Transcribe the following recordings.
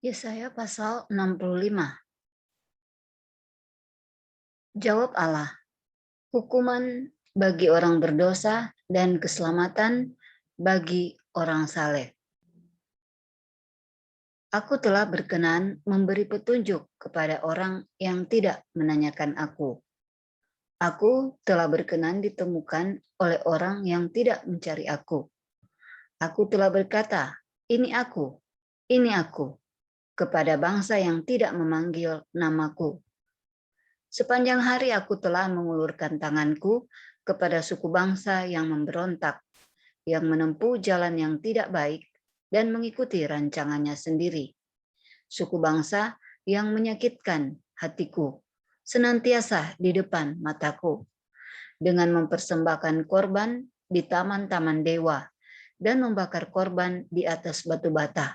Yesaya pasal 65. Jawab Allah, hukuman bagi orang berdosa dan keselamatan bagi orang saleh. Aku telah berkenan memberi petunjuk kepada orang yang tidak menanyakan aku. Aku telah berkenan ditemukan oleh orang yang tidak mencari aku. Aku telah berkata, ini aku, kepada bangsa yang tidak memanggil namaku. Sepanjang hari aku telah mengulurkan tanganku kepada suku bangsa yang memberontak, yang menempuh jalan yang tidak baik dan mengikuti rancangannya sendiri. Suku bangsa yang menyakitkan hatiku, senantiasa di depan mataku, dengan mempersembahkan korban di taman-taman dewa dan membakar korban di atas batu bata,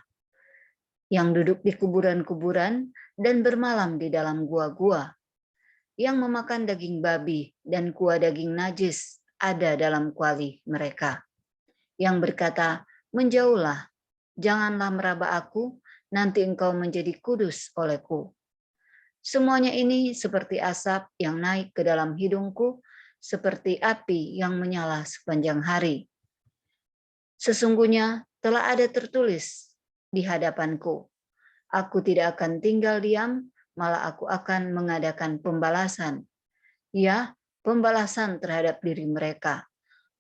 yang duduk di kuburan-kuburan dan bermalam di dalam gua-gua, yang memakan daging babi dan kuah daging najis ada dalam kuali mereka, yang berkata, menjauhlah, janganlah meraba aku, nanti engkau menjadi kudus olehku. Semuanya ini seperti asap yang naik ke dalam hidungku, seperti api yang menyala sepanjang hari. Sesungguhnya telah ada tertulis di hadapanku, aku tidak akan tinggal diam, malah aku akan mengadakan pembalasan. Ya, pembalasan terhadap diri mereka,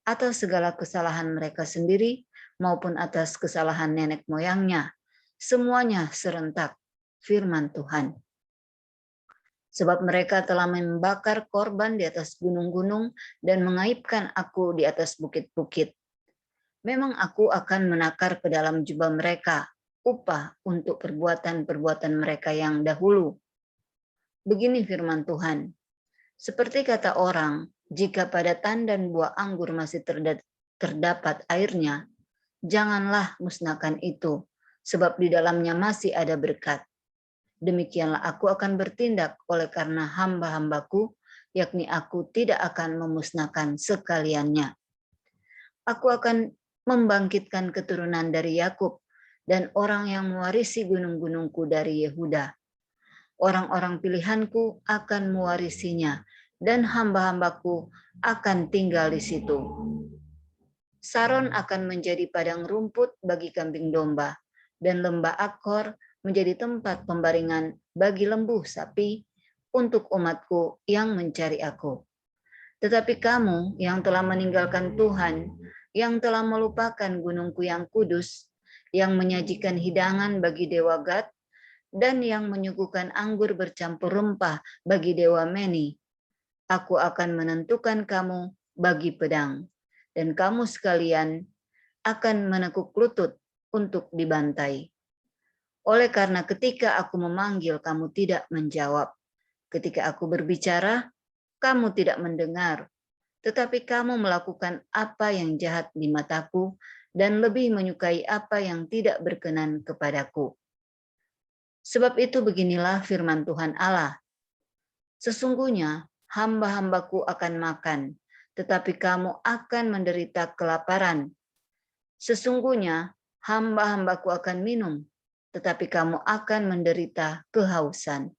atas segala kesalahan mereka sendiri maupun atas kesalahan nenek moyangnya. Semuanya serentak, firman Tuhan. Sebab mereka telah membakar korban di atas gunung-gunung dan mengaibkan aku di atas bukit-bukit. Memang aku akan menakar ke dalam jubah mereka upah untuk perbuatan-perbuatan mereka yang dahulu. Begini firman Tuhan, seperti kata orang, jika pada tandan buah anggur masih terdapat airnya, janganlah musnahkan itu, sebab di dalamnya masih ada berkat. Demikianlah aku akan bertindak oleh karena hamba-hambaku, yakni aku tidak akan memusnahkan sekaliannya. Aku akan membangkitkan keturunan dari Yakub dan orang yang mewarisi gunung-gunungku dari Yehuda. Orang-orang pilihanku akan mewarisinya dan hamba-hambaku akan tinggal di situ. Saron akan menjadi padang rumput bagi kambing domba dan lembah Akor menjadi tempat pembaringan bagi lembu sapi untuk umatku yang mencari aku. Tetapi kamu yang telah meninggalkan Tuhan, yang telah melupakan gunungku yang kudus, yang menyajikan hidangan bagi dewa Gad, dan yang menyuguhkan anggur bercampur rempah bagi dewa Meni, aku akan menentukan kamu bagi pedang, dan kamu sekalian akan menekuk lutut untuk dibantai. Oleh karena ketika aku memanggil, kamu tidak menjawab. Ketika aku berbicara, kamu tidak mendengar. Tetapi kamu melakukan apa yang jahat di mataku dan lebih menyukai apa yang tidak berkenan kepadaku. Sebab itu beginilah firman Tuhan Allah. Sesungguhnya hamba-hambaku akan makan, tetapi kamu akan menderita kelaparan. Sesungguhnya hamba-hambaku akan minum, tetapi kamu akan menderita kehausan.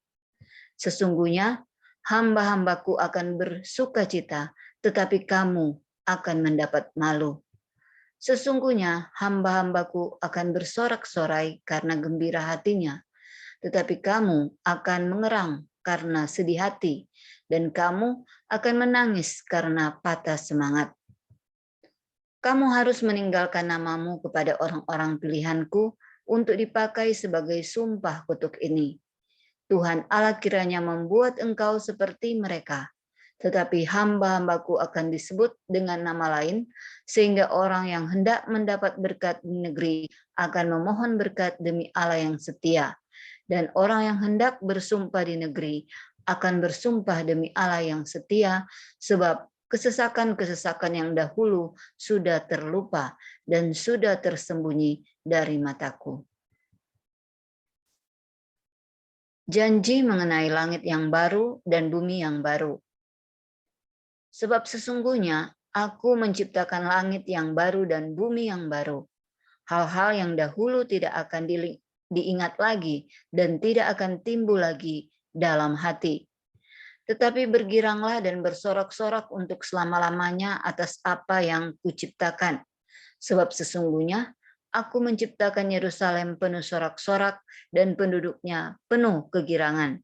Sesungguhnya hamba-hambaku akan bersukacita, tetapi kamu akan mendapat malu. Sesungguhnya hamba-hambaku akan bersorak-sorai karena gembira hatinya, tetapi kamu akan mengerang karena sedih hati, dan kamu akan menangis karena patah semangat. Kamu harus meninggalkan namamu kepada orang-orang pilihanku untuk dipakai sebagai sumpah kutuk ini. Tuhan Allah kiranya membuat engkau seperti mereka, tetapi hamba-hambaku akan disebut dengan nama lain, sehingga orang yang hendak mendapat berkat di negeri akan memohon berkat demi Allah yang setia, dan orang yang hendak bersumpah di negeri akan bersumpah demi Allah yang setia, sebab kesesakan-kesesakan yang dahulu sudah terlupa dan sudah tersembunyi dari mataku. Janji mengenai langit yang baru dan bumi yang baru. Sebab sesungguhnya aku menciptakan langit yang baru dan bumi yang baru. Hal-hal yang dahulu tidak akan diingat lagi dan tidak akan timbul lagi dalam hati. Tetapi bergiranglah dan bersorak-sorak untuk selama-lamanya atas apa yang kuciptakan. Sebab sesungguhnya aku menciptakan Yerusalem penuh sorak-sorak dan penduduknya penuh kegirangan.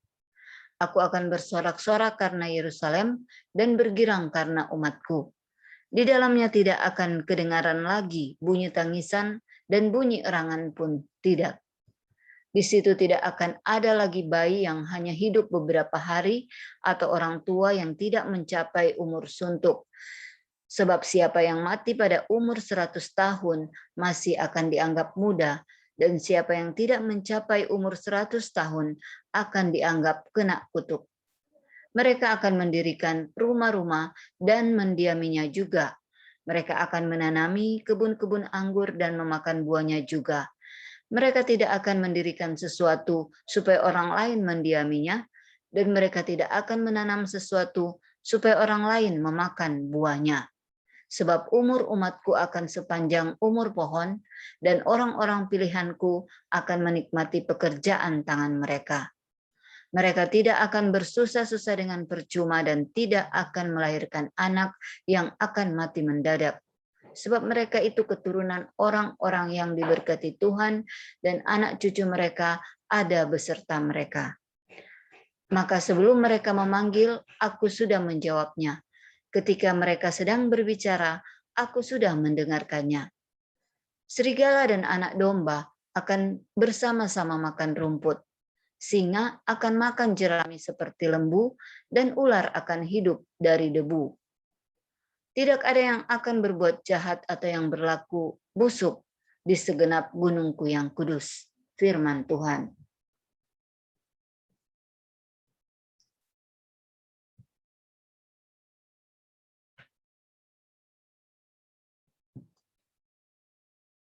Aku akan bersorak-sorak karena Yerusalem dan bergirang karena umatku. Di dalamnya tidak akan kedengaran lagi bunyi tangisan dan bunyi erangan pun tidak. Di situ tidak akan ada lagi bayi yang hanya hidup beberapa hari atau orang tua yang tidak mencapai umur suntuk. Sebab siapa yang mati pada umur 100 tahun masih akan dianggap muda, dan siapa yang tidak mencapai umur 100 tahun akan dianggap kena kutuk. Mereka akan mendirikan rumah-rumah dan mendiaminya juga. Mereka akan menanami kebun-kebun anggur dan memakan buahnya juga. Mereka tidak akan mendirikan sesuatu supaya orang lain mendiaminya, dan mereka tidak akan menanam sesuatu supaya orang lain memakan buahnya. Sebab umur umatku akan sepanjang umur pohon, dan orang-orang pilihanku akan menikmati pekerjaan tangan mereka. Mereka tidak akan bersusah-susah dengan percuma dan tidak akan melahirkan anak yang akan mati mendadak. Sebab mereka itu keturunan orang-orang yang diberkati Tuhan, dan anak cucu mereka ada beserta mereka. Maka sebelum mereka memanggil, aku sudah menjawabnya. Ketika mereka sedang berbicara, aku sudah mendengarkannya. Serigala dan anak domba akan bersama-sama makan rumput. Singa akan makan jerami seperti lembu, dan ular akan hidup dari debu. Tidak ada yang akan berbuat jahat atau yang berlaku busuk di segenap gunungku yang kudus. Firman Tuhan.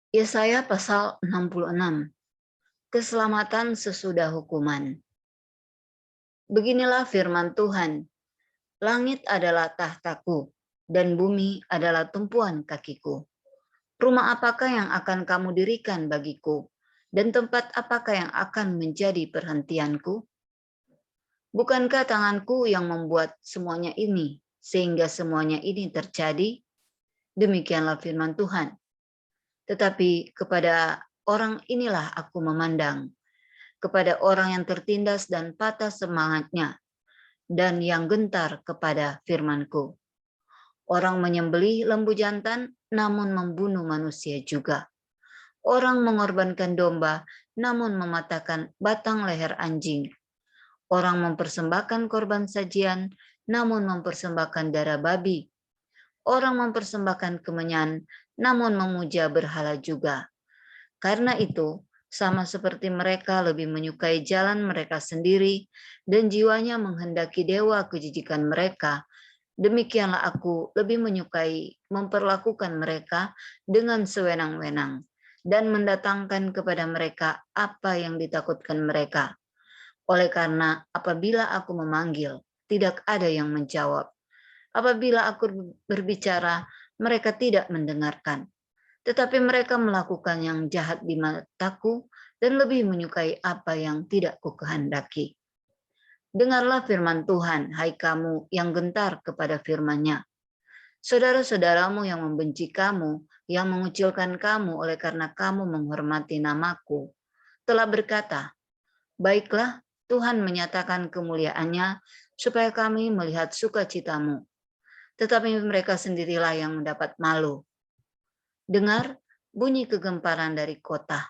Yesaya pasal 66. Keselamatan sesudah hukuman. Beginilah firman Tuhan. Langit adalah tahtaku, dan bumi adalah tumpuan kakiku. Rumah apakah yang akan kamu dirikan bagiku, dan tempat apakah yang akan menjadi perhentianku? Bukankah tanganku yang membuat semuanya ini, sehingga semuanya ini terjadi? Demikianlah firman Tuhan. Tetapi kepada orang inilah aku memandang, kepada orang yang tertindas dan patah semangatnya, dan yang gentar kepada firmanku. Orang menyembelih lembu jantan, namun membunuh manusia juga. Orang mengorbankan domba, namun mematahkan batang leher anjing. Orang mempersembahkan korban sajian, namun mempersembahkan darah babi. Orang mempersembahkan kemenyan, namun memuja berhala juga. Karena itu, sama seperti mereka lebih menyukai jalan mereka sendiri, dan jiwanya menghendaki dewa kejijikan mereka, demikianlah aku lebih menyukai memperlakukan mereka dengan sewenang-wenang, dan mendatangkan kepada mereka apa yang ditakutkan mereka. Oleh karena apabila aku memanggil, tidak ada yang menjawab. Apabila aku berbicara, mereka tidak mendengarkan. Tetapi mereka melakukan yang jahat di mataku dan lebih menyukai apa yang tidak kukehendaki. Dengarlah firman Tuhan, hai kamu yang gentar kepada firman-Nya. Saudara-saudaramu yang membenci kamu, yang mengucilkan kamu oleh karena kamu menghormati namaku, telah berkata, baiklah, Tuhan menyatakan kemuliaan-Nya supaya kami melihat sukacitamu. Tetapi mereka sendirilah yang mendapat malu. Dengar bunyi kegemparan dari kota.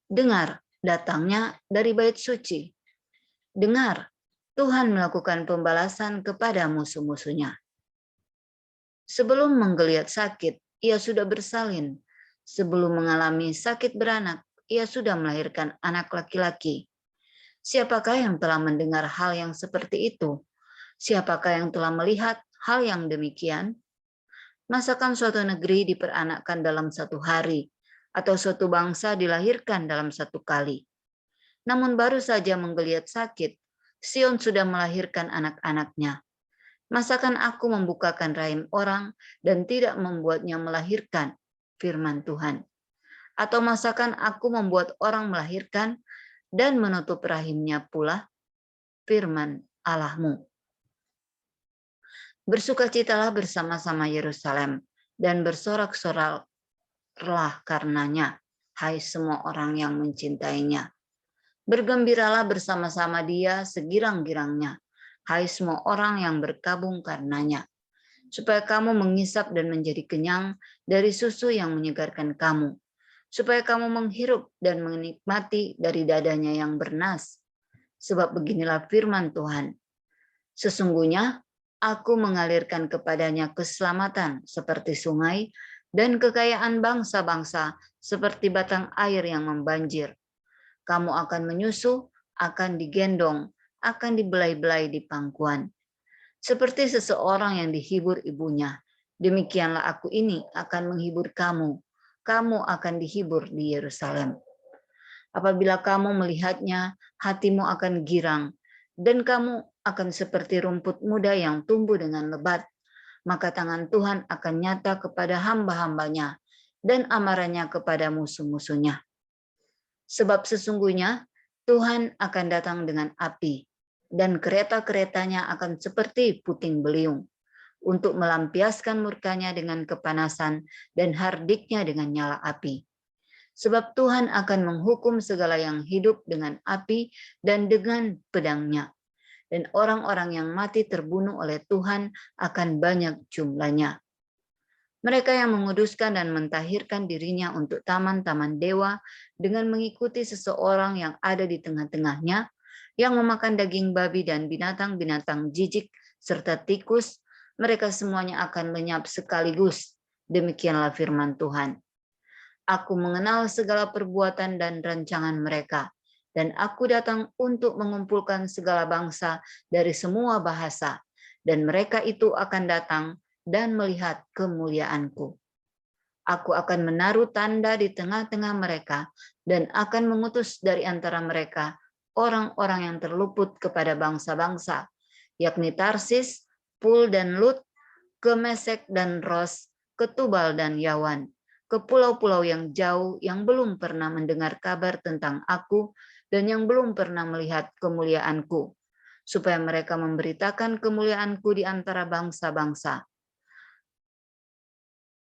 Dengar datangnya dari bait suci. Dengar, Tuhan melakukan pembalasan kepada musuh-musuhnya. Sebelum menggeliat sakit, ia sudah bersalin. Sebelum mengalami sakit beranak, ia sudah melahirkan anak laki-laki. Siapakah yang telah mendengar hal yang seperti itu? Siapakah yang telah melihat hal yang demikian? Masakan suatu negeri diperanakkan dalam satu hari, atau suatu bangsa dilahirkan dalam satu kali? Namun baru saja menggeliat sakit, Sion sudah melahirkan anak-anaknya. Masakan aku membukakan rahim orang dan tidak membuatnya melahirkan? Firman Tuhan. Atau masakan aku membuat orang melahirkan dan menutup rahimnya pula firman Allahmu. Bersukacitalah bersama-sama Yerusalem dan bersorak-soraklah karenanya, hai semua orang yang mencintainya. Bergembiralah bersama-sama dia segirang-girangnya, hai semua orang yang berkabung karenanya. Supaya kamu mengisap dan menjadi kenyang dari susu yang menyegarkan kamu. Supaya kamu menghirup dan menikmati dari dadanya yang bernas. Sebab beginilah firman Tuhan. Sesungguhnya aku mengalirkan kepadanya keselamatan seperti sungai dan kekayaan bangsa-bangsa seperti batang air yang membanjir. Kamu akan menyusu, akan digendong, akan dibelai-belai di pangkuan. Seperti seseorang yang dihibur ibunya, demikianlah aku ini akan menghibur kamu. Kamu akan dihibur di Yerusalem. Apabila kamu melihatnya, hatimu akan girang, dan kamu akan seperti rumput muda yang tumbuh dengan lebat. Maka tangan Tuhan akan nyata kepada hamba-hambanya, dan amarahnya kepada musuh-musuhnya. Sebab sesungguhnya Tuhan akan datang dengan api, dan kereta-keretanya akan seperti puting beliung, untuk melampiaskan murkanya dengan kepanasan dan hardiknya dengan nyala api. Sebab Tuhan akan menghukum segala yang hidup dengan api dan dengan pedangnya. Dan orang-orang yang mati terbunuh oleh Tuhan akan banyak jumlahnya. Mereka yang menguduskan dan mentahirkan dirinya untuk taman-taman dewa dengan mengikuti seseorang yang ada di tengah-tengahnya, yang memakan daging babi dan binatang-binatang jijik serta tikus, mereka semuanya akan lenyap sekaligus. Demikianlah firman Tuhan. Aku mengenal segala perbuatan dan rancangan mereka, dan aku datang untuk mengumpulkan segala bangsa dari semua bahasa, dan mereka itu akan datang dan melihat kemuliaanku. Aku akan menaruh tanda di tengah-tengah mereka dan akan mengutus dari antara mereka orang-orang yang terluput kepada bangsa-bangsa, yakni Tarsis, Pul dan Lut, ke Mesek dan Ros, ke Tubal dan Yawan, ke pulau-pulau yang jauh yang belum pernah mendengar kabar tentang aku dan yang belum pernah melihat kemuliaanku, supaya mereka memberitakan kemuliaanku di antara bangsa-bangsa.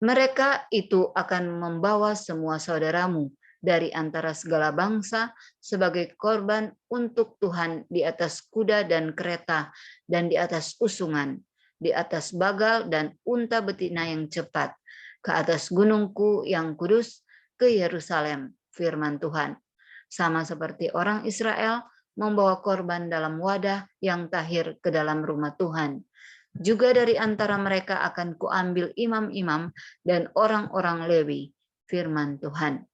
Mereka itu akan membawa semua saudaramu dari antara segala bangsa sebagai korban untuk Tuhan di atas kuda dan kereta dan di atas usungan, di atas bagal dan unta betina yang cepat, ke atas gunungku yang kudus, ke Yerusalem, firman Tuhan. Sama seperti orang Israel membawa korban dalam wadah yang tahir ke dalam rumah Tuhan. Juga dari antara mereka akan kuambil imam-imam dan orang-orang Lewi, firman Tuhan.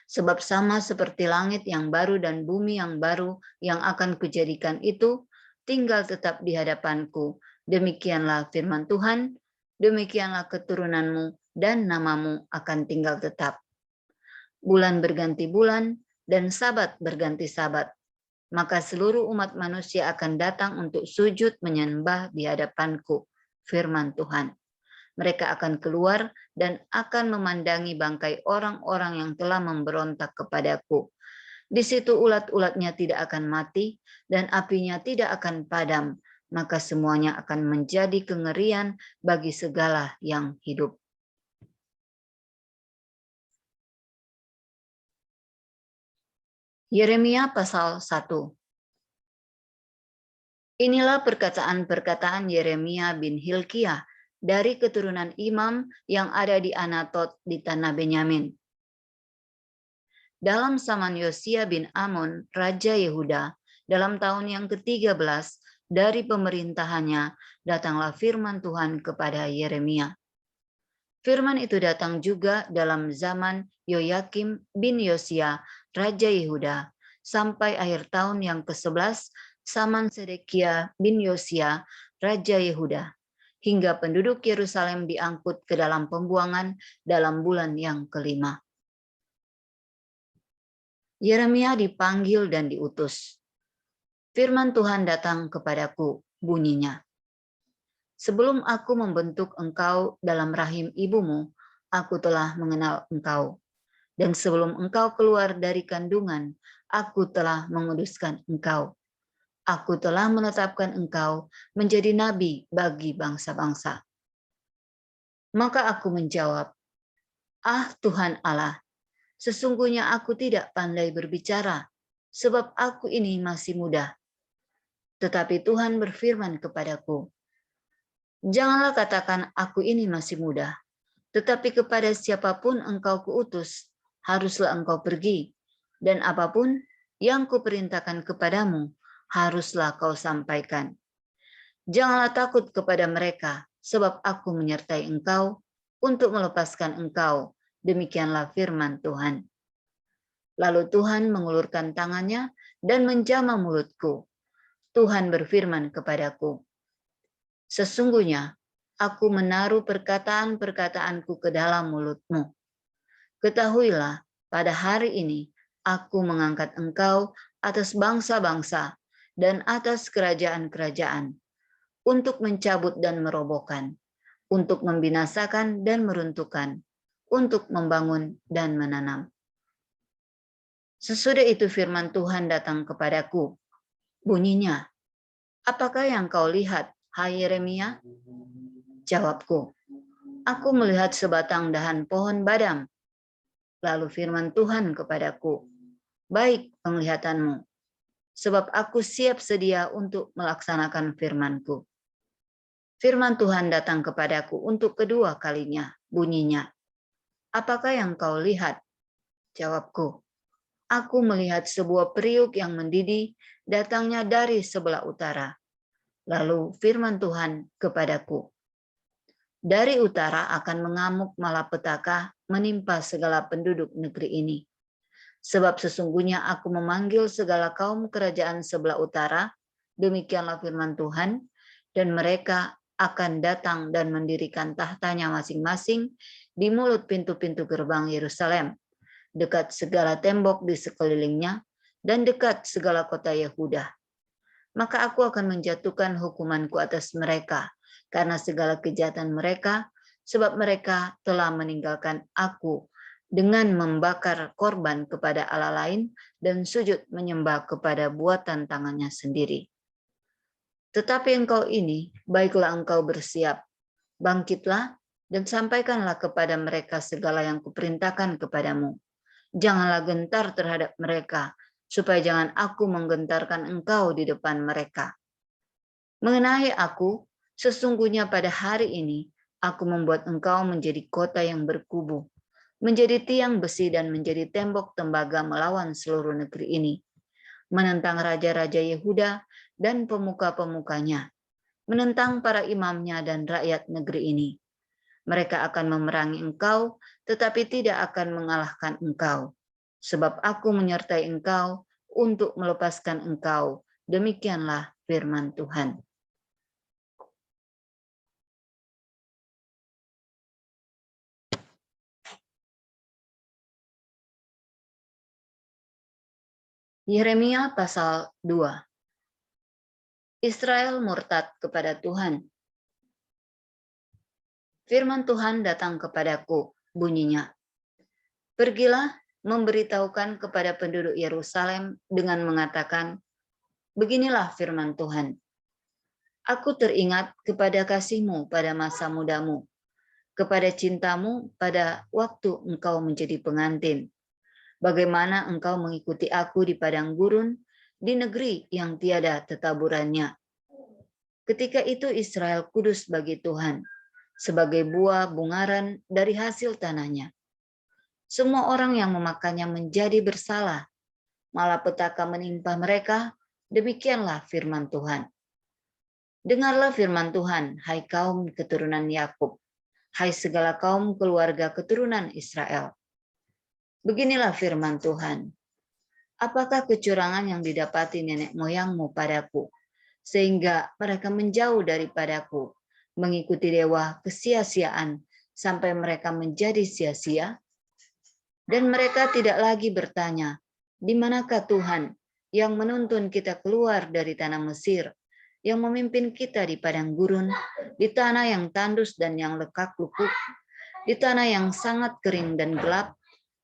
Sebab sama seperti langit yang baru dan bumi yang baru yang akan kujadikan itu, tinggal tetap di hadapanku. Demikianlah firman Tuhan, demikianlah keturunanmu dan namamu akan tinggal tetap. Bulan berganti bulan dan sabat berganti sabat. Maka seluruh umat manusia akan datang untuk sujud menyembah di hadapanku, firman Tuhan. Mereka akan keluar dan akan memandangi bangkai orang-orang yang telah memberontak kepadaku. Di situ ulat-ulatnya tidak akan mati dan apinya tidak akan padam, maka semuanya akan menjadi kengerian bagi segala yang hidup. Yeremia pasal 1. Inilah perkataan-perkataan Yeremia bin Hilkiah dari keturunan imam yang ada di Anatot di tanah Benyamin. Dalam zaman Yosia bin Amon, Raja Yehuda, dalam tahun yang ke-13 dari pemerintahannya, datanglah firman Tuhan kepada Yeremia. Firman itu datang juga dalam zaman Yoyakim bin Yosia, Raja Yehuda, sampai akhir tahun yang ke-11 zaman Sedekia bin Yosia, Raja Yehuda, hingga penduduk Yerusalem diangkut ke dalam pembuangan dalam bulan yang ke-5. Yeremia dipanggil dan diutus. Firman Tuhan datang kepadaku, bunyinya. Sebelum aku membentuk engkau dalam rahim ibumu, aku telah mengenal engkau. Dan sebelum engkau keluar dari kandungan, aku telah menguduskan engkau. Aku telah menetapkan engkau menjadi nabi bagi bangsa-bangsa. Maka aku menjawab, ah Tuhan Allah, sesungguhnya aku tidak pandai berbicara, sebab aku ini masih muda. Tetapi Tuhan berfirman kepadaku, janganlah katakan aku ini masih muda, tetapi kepada siapapun engkau kuutus, haruslah engkau pergi, dan apapun yang kuperintahkan kepadamu, haruslah kau sampaikan. Janganlah takut kepada mereka, sebab aku menyertai engkau untuk melepaskan engkau. Demikianlah firman Tuhan. Lalu Tuhan mengulurkan tangannya dan menjamah mulutku. Tuhan berfirman kepadaku, sesungguhnya aku menaruh perkataan-perkataanku ke dalam mulutmu. Ketahuilah, pada hari ini aku mengangkat engkau atas bangsa-bangsa dan atas kerajaan-kerajaan, untuk mencabut dan merobohkan, untuk membinasakan dan meruntuhkan, untuk membangun dan menanam. Sesudah itu firman Tuhan datang kepadaku. Bunyinya, apakah yang kau lihat, hai Yeremia? Jawabku, aku melihat sebatang dahan pohon badam. Lalu firman Tuhan kepadaku, baik penglihatanmu, sebab aku siap sedia untuk melaksanakan firman-Ku. Firman Tuhan datang kepadaku untuk kedua kalinya, bunyinya, apakah yang kau lihat? Jawabku, aku melihat sebuah periuk yang mendidih datangnya dari sebelah utara. Lalu firman Tuhan kepadaku, dari utara akan mengamuk malapetaka menimpa segala penduduk negeri ini. Sebab sesungguhnya aku memanggil segala kaum kerajaan sebelah utara, demikianlah firman Tuhan, dan mereka akan datang dan mendirikan tahtanya masing-masing di mulut pintu-pintu gerbang Yerusalem, dekat segala tembok di sekelilingnya, dan dekat segala kota Yehuda. Maka aku akan menjatuhkan hukumanku atas mereka, karena segala kejahatan mereka, sebab mereka telah meninggalkan aku dengan membakar korban kepada Allah lain dan sujud menyembah kepada buatan tangannya sendiri. Tetapi engkau ini, baiklah engkau bersiap, bangkitlah dan sampaikanlah kepada mereka segala yang kuperintahkan kepadamu. Janganlah gentar terhadap mereka, supaya jangan aku menggentarkan engkau di depan mereka. Mengenai aku, sesungguhnya pada hari ini, aku membuat engkau menjadi kota yang berkubu, menjadi tiang besi dan menjadi tembok tembaga melawan seluruh negeri ini, menentang raja-raja Yehuda dan pemuka-pemukanya, menentang para imamnya dan rakyat negeri ini. Mereka akan memerangi engkau, tetapi tidak akan mengalahkan engkau, sebab aku menyertai engkau untuk melepaskan engkau. Demikianlah firman Tuhan. Yeremia pasal 2. Israel murtad kepada Tuhan. Firman Tuhan datang kepadaku, bunyinya, pergilah memberitahukan kepada penduduk Yerusalem dengan mengatakan, beginilah firman Tuhan, aku teringat kepada kasihmu pada masa mudamu, kepada cintamu pada waktu engkau menjadi pengantin, bagaimana engkau mengikuti aku di padang gurun, di negeri yang tiada tetaburannya. Ketika itu Israel kudus bagi Tuhan, sebagai buah bungaran dari hasil tanahnya. Semua orang yang memakannya menjadi bersalah, malapetaka menimpa mereka, demikianlah firman Tuhan. Dengarlah firman Tuhan, hai kaum keturunan Yakub, hai segala kaum keluarga keturunan Israel. Beginilah firman Tuhan, apakah kecurangan yang didapati nenek moyangmu padaku, sehingga mereka menjauh daripadaku, mengikuti dewa kesia-siaan sampai mereka menjadi sia-sia? Dan mereka tidak lagi bertanya, di manakah Tuhan yang menuntun kita keluar dari tanah Mesir, yang memimpin kita di padang gurun, di tanah yang tandus dan yang lekak-lukuk, di tanah yang sangat kering dan gelap,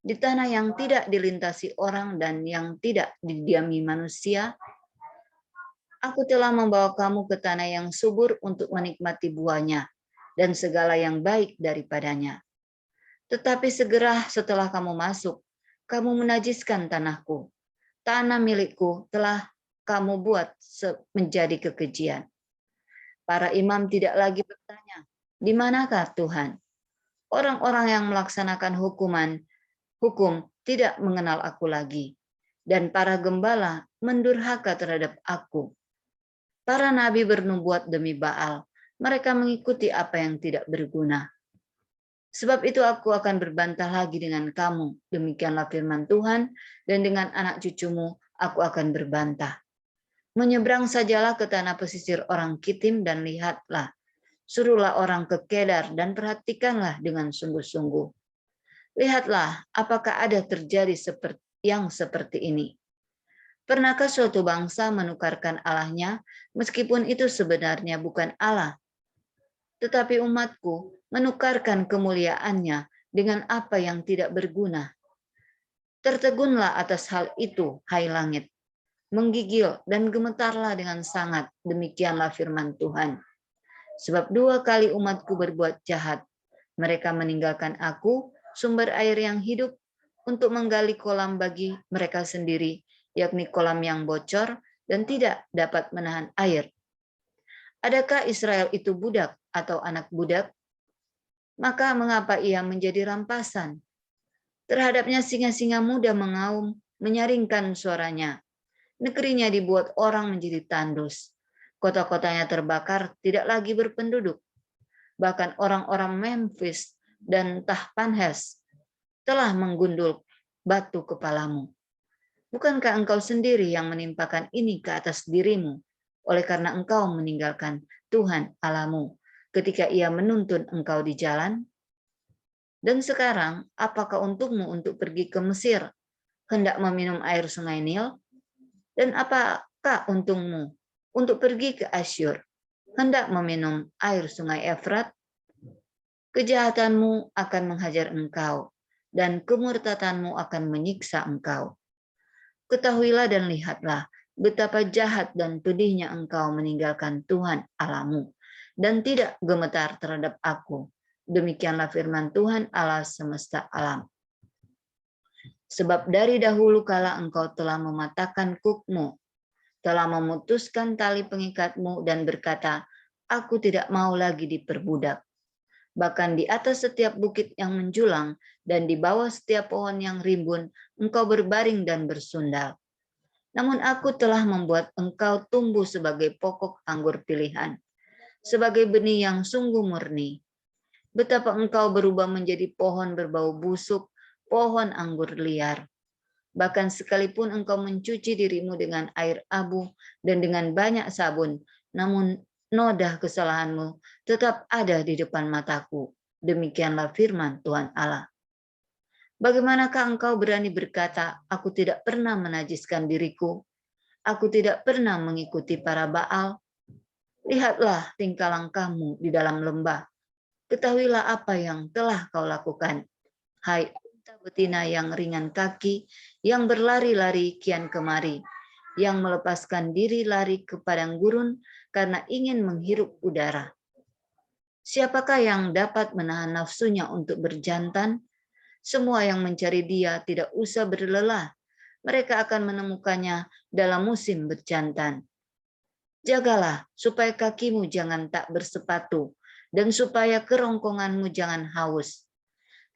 di tanah yang tidak dilintasi orang dan yang tidak didiami manusia. Aku telah membawa kamu ke tanah yang subur untuk menikmati buahnya dan segala yang baik daripadanya. Tetapi segera setelah kamu masuk, kamu menajiskan tanahku. Tanah milikku telah kamu buat menjadi kekejian. Para imam tidak lagi bertanya, di manakah Tuhan? Orang-orang yang melaksanakan hukum tidak mengenal aku lagi. Dan para gembala mendurhaka terhadap aku. Para nabi bernubuat demi Baal. Mereka mengikuti apa yang tidak berguna. Sebab itu aku akan berbantah lagi dengan kamu. Demikianlah firman Tuhan, dan dengan anak cucumu aku akan berbantah. Menyeberang sajalah ke tanah pesisir orang Kitim dan lihatlah. Suruhlah orang ke Kedar dan perhatikanlah dengan sungguh-sungguh. Lihatlah apakah ada terjadi yang seperti ini. Pernahkah suatu bangsa menukarkan Allahnya, meskipun itu sebenarnya bukan Allah? Tetapi umatku menukarkan kemuliaannya dengan apa yang tidak berguna. Tertegunlah atas hal itu, hai langit. Menggigil dan gemetarlah dengan sangat, demikianlah firman Tuhan. Sebab 2 kali umatku berbuat jahat. Mereka meninggalkan aku, sumber air yang hidup, untuk menggali kolam bagi mereka sendiri, yakni kolam yang bocor dan tidak dapat menahan air. Adakah Israel itu budak atau anak budak? Maka mengapa ia menjadi rampasan? Terhadapnya singa-singa muda mengaum, menyaringkan suaranya. Negerinya dibuat orang menjadi tandus. Kota-kotanya terbakar, tidak lagi berpenduduk. Bahkan orang-orang Memphis dan Tahpanhes telah menggundul batu kepalamu. Bukankah engkau sendiri yang menimpakan ini ke atas dirimu, oleh karena engkau meninggalkan Tuhan Allahmu ketika ia menuntun engkau di jalan? Dan sekarang, apakah untukmu untuk pergi ke Mesir, hendak meminum air sungai Nil? Dan apakah untungmu untuk pergi ke Asyur, hendak meminum air sungai Efrat? Kejahatanmu akan menghajar engkau, dan kemurtadanmu akan menyiksa engkau. Ketahuilah dan lihatlah betapa jahat dan pedihnya engkau meninggalkan Tuhan Allahmu, dan tidak gemetar terhadap aku. Demikianlah firman Tuhan Allah semesta alam. Sebab dari dahulu kala engkau telah mematahkan kukmu, telah memutuskan tali pengikatmu dan berkata, aku tidak mau lagi diperbudak. Bahkan di atas setiap bukit yang menjulang dan di bawah setiap pohon yang rimbun, engkau berbaring dan bersundal. Namun aku telah membuat engkau tumbuh sebagai pokok anggur pilihan, sebagai benih yang sungguh murni. Betapa engkau berubah menjadi pohon berbau busuk, pohon anggur liar. Bahkan sekalipun engkau mencuci dirimu dengan air abu dan dengan banyak sabun, namun noda kesalahanmu tetap ada di depan mataku. Demikianlah firman Tuhan Allah. Bagaimanakah engkau berani berkata, aku tidak pernah menajiskan diriku, aku tidak pernah mengikuti para Baal? Lihatlah tingkah langkahmu di dalam lembah. Ketahuilah apa yang telah kau lakukan. Hai unta betina yang ringan kaki, yang berlari-lari kian kemari, yang melepaskan diri lari ke padang gurun karena ingin menghirup udara. Siapakah yang dapat menahan nafsunya untuk berjantan? Semua yang mencari dia tidak usah berlelah. Mereka akan menemukannya dalam musim berjantan. Jagalah supaya kakimu jangan tak bersepatu, dan supaya kerongkonganmu jangan haus.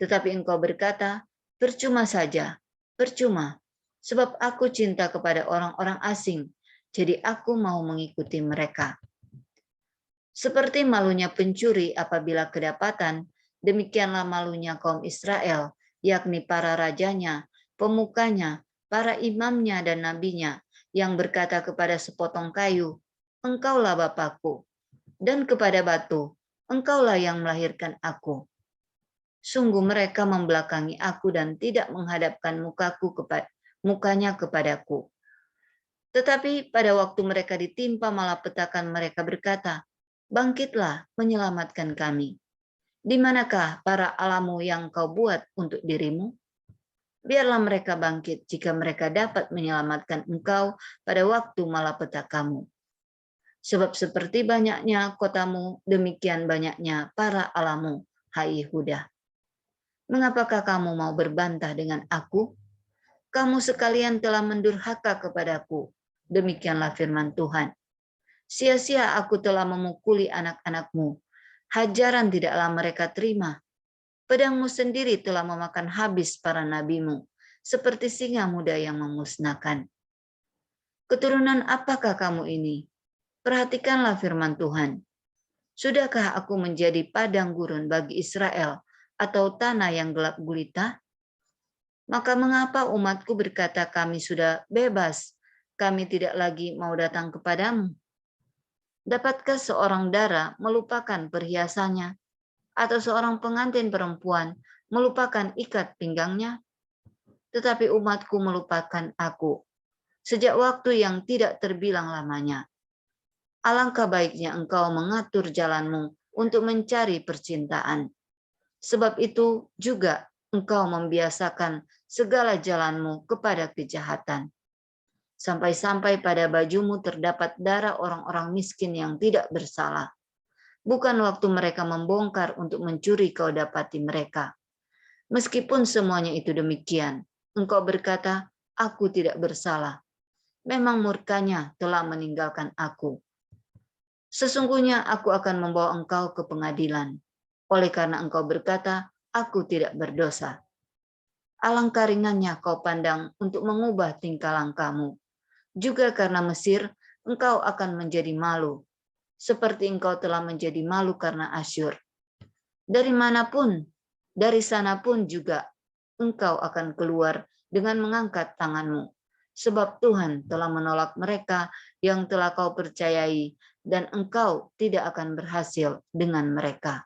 Tetapi engkau berkata, percuma saja, percuma, sebab aku cinta kepada orang-orang asing, jadi aku mau mengikuti mereka. Seperti malunya pencuri apabila kedapatan, demikianlah malunya kaum Israel, yakni para rajanya, pemukanya, para imamnya dan nabinya, yang berkata kepada sepotong kayu, engkaulah Bapakku, dan kepada batu, engkaulah yang melahirkan aku. Sungguh mereka membelakangi aku dan tidak menghadapkan mukanya kepadaku. Tetapi pada waktu mereka ditimpa malapetakan, mereka berkata, bangkitlah menyelamatkan kami. Di manakah para alamu yang kau buat untuk dirimu? Biarlah mereka bangkit jika mereka dapat menyelamatkan engkau pada waktu malapetakamu. Sebab seperti banyaknya kotamu, demikian banyaknya para alamu, hai Yehuda. Mengapakah kamu mau berbantah dengan aku? Kamu sekalian telah mendurhaka kepadaku. Demikianlah firman Tuhan. Sia-sia aku telah memukuli anak-anakmu. Hajaran tidaklah mereka terima. Pedangmu sendiri telah memakan habis para nabimu, seperti singa muda yang memusnahkan. Keturunan apakah kamu ini? Perhatikanlah firman Tuhan. Sudahkah aku menjadi padang gurun bagi Israel atau tanah yang gelap gulita? Maka mengapa umatku berkata kami sudah bebas, kami tidak lagi mau datang kepadamu? Dapatkah seorang dara melupakan perhiasannya atau seorang pengantin perempuan melupakan ikat pinggangnya? Tetapi umatku melupakan aku sejak waktu yang tidak terbilang lamanya. Alangkah baiknya engkau mengatur jalanmu untuk mencari percintaan. Sebab itu juga engkau membiasakan segala jalanmu kepada kejahatan. Sampai-sampai pada bajumu terdapat darah orang-orang miskin yang tidak bersalah. Bukan waktu mereka membongkar untuk mencuri kau dapati mereka. Meskipun semuanya itu demikian, engkau berkata, aku tidak bersalah. Memang murkanya telah meninggalkan aku. Sesungguhnya aku akan membawa engkau ke pengadilan, oleh karena engkau berkata, aku tidak berdosa. Alangkah ringannya kau pandang untuk mengubah tingkah langkahmu. Juga karena Mesir, engkau akan menjadi malu, seperti engkau telah menjadi malu karena Asyur. Dari manapun, dari sana pun juga engkau akan keluar dengan mengangkat tanganmu. Sebab Tuhan telah menolak mereka yang telah kau percayai, dan engkau tidak akan berhasil dengan mereka.